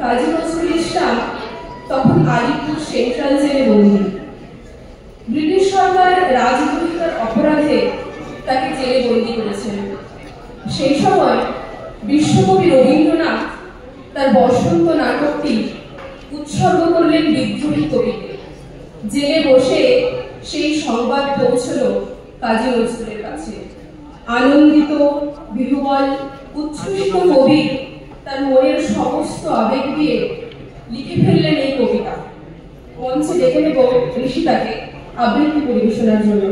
কাজী নজরুল ইসলাম তখন আলিপুর সেন্ট্রাল জেলে বন্দী। ব্রিটিশ সরকার রাজদ্রোহিতার অপরাধে তাকে জেলে বন্দী করেছেন। সেই সময় বিশ্বকবি রবীন্দ্রনাথ তার বসন্ত নাটকটি উৎসর্গ করলেন বিদ্রোহী কবিকে। জেলে বসে সেই সংবাদ পৌঁছল কাজী নজরুলের কাছে। আনন্দিত, বিহ্বল, উচ্ছ্বসিত কবি তার মনের সমস্ত আবেগ দিয়ে লিখে ফেললেন এই কবিতা। মঞ্চে ডেকে নেব ঋষিতাকে আবৃত্তি পরিবেশনার জন্য।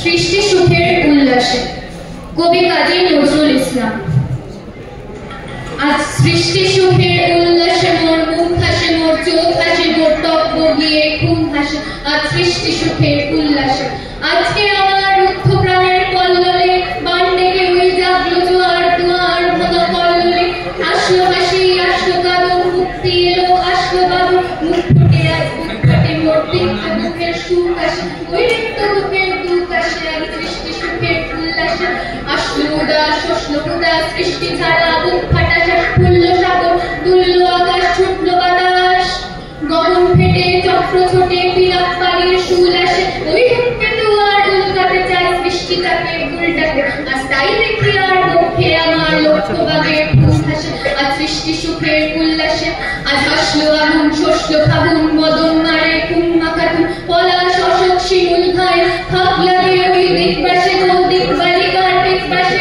সৃষ্টি সুখের উল্লাসে, কবি কাজী নজরুল ইসলাম। আজ সৃষ্টি সুখের উল্লাসে মোর মুখ হাসে, মোর চোখ হাসে, মোর ত্বক বগিয়ে ঘুম হাসে। আজ সৃষ্টি সুখের উল্লাসে, আজকে আমার রুদ্ধ প্রাণের কল্লোলে বান ডেকে ওই জাগলো জোয়ার দুয়ার ভাঙা কল্লোলে। আসলো হাসি, আসলো কাঁদন, মুক্তি এলো, আসলো বাদন, মুখ ফুটে আজ বুক ফাটে মোর তিক্ত বুকের সুখ আসে, ওই রিক্ত বুকের দুঃখ আসে। আজ সৃষ্টি সুখের উল্লাসে, আসলো উদাস, শোষলো উদাস, সৃষ্টি ছাড়া বুক ফাটা শ্বাস, ফুললো সাগর, দুললো আকাশ, ছুটলো বাতাস, গগন ফেটে চক্র ছোটে, পিরাক পাড়িয়ে শুল আসে, ওই হুককে তো আর উল্টাতে চায় সৃষ্টি তাকে উল্টাতে। আজ তাই দেখি আর মুখে আমার লক্ষ্য বাগের ফুল হাসে। আজ সৃষ্টি সুখের উল্লাসে, আজ হাসলো আগুন, শোষলো ফাগুন, মদন মারে কুম্মা কাটুন, পলাশ অশোক শিমুল খায়, ফাঁক লাগে ওই দিক পাশে, গো দিক বালিকার দিক পাশে।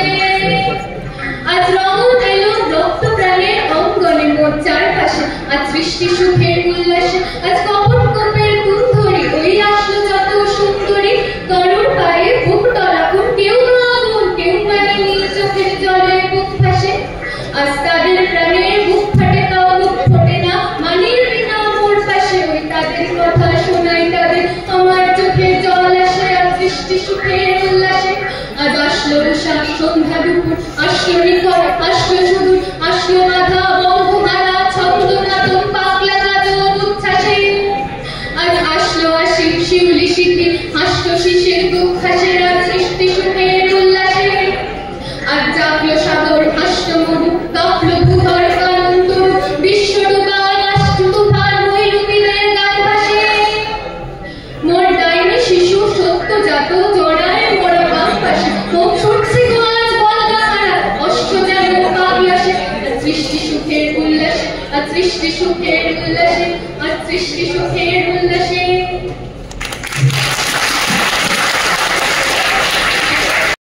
আজ রঙ এলো রক্ত প্রাণের অঙ্গনে মোর চারপাশে। আজ সৃষ্টি সুখের উল্লাসে, আজ কপট কপের কুন্ধরি, ওই আসলো যত সুন্দরী, তরুণ পায়ে বুক তলাকুন, কেউ আগুন, কেউ পানি নীল চোখের জলে বুক ভাসে। আজ তাদের প্রাণের বুক ফাটে, তাও মুখ ফোটে না, মানির বিনা মোর পাশে, ওই তাদের কথা শোনাই তাদের, আমার চোখে জল আসে। আজ সৃষ্টি সুখের উল্লাসে, আজ আসলো উষা, সন্ধ্যা, দুপুর, আসলো নিকট, আসলো সুদূর, আসলো বাধা, বঙ্গহারা, ছন্দ নাদন, পাগলা গাজন উচ্ছ্বাসে। আজ আসলো আশি, শিউলি শীতে, হাসলো শিশির দুঃখ হাসে। আজ সৃষ্টি সুখের উল্লাসে, আজ জাগলো সাগর, হাসলো মরু, কাঁপলো ভূধর কানন তরু, বিশ্ব ডুবা রাষ্ট্র তুফান, ময়ূরীদের গান ভাসে। মোর ডাইনি শিশু সত্য জাত, জড়ায় মোর বাম পাশে, মুখ ছুটছে গো আজ বলগা হারা, অষ্ট যেন পাগলাসে। আজ সৃষ্টি সুখের উল্লাসে, আজ সৃষ্টি সুখের উল্লাসে, আজ সৃষ্টি সুখের উল্লাসে।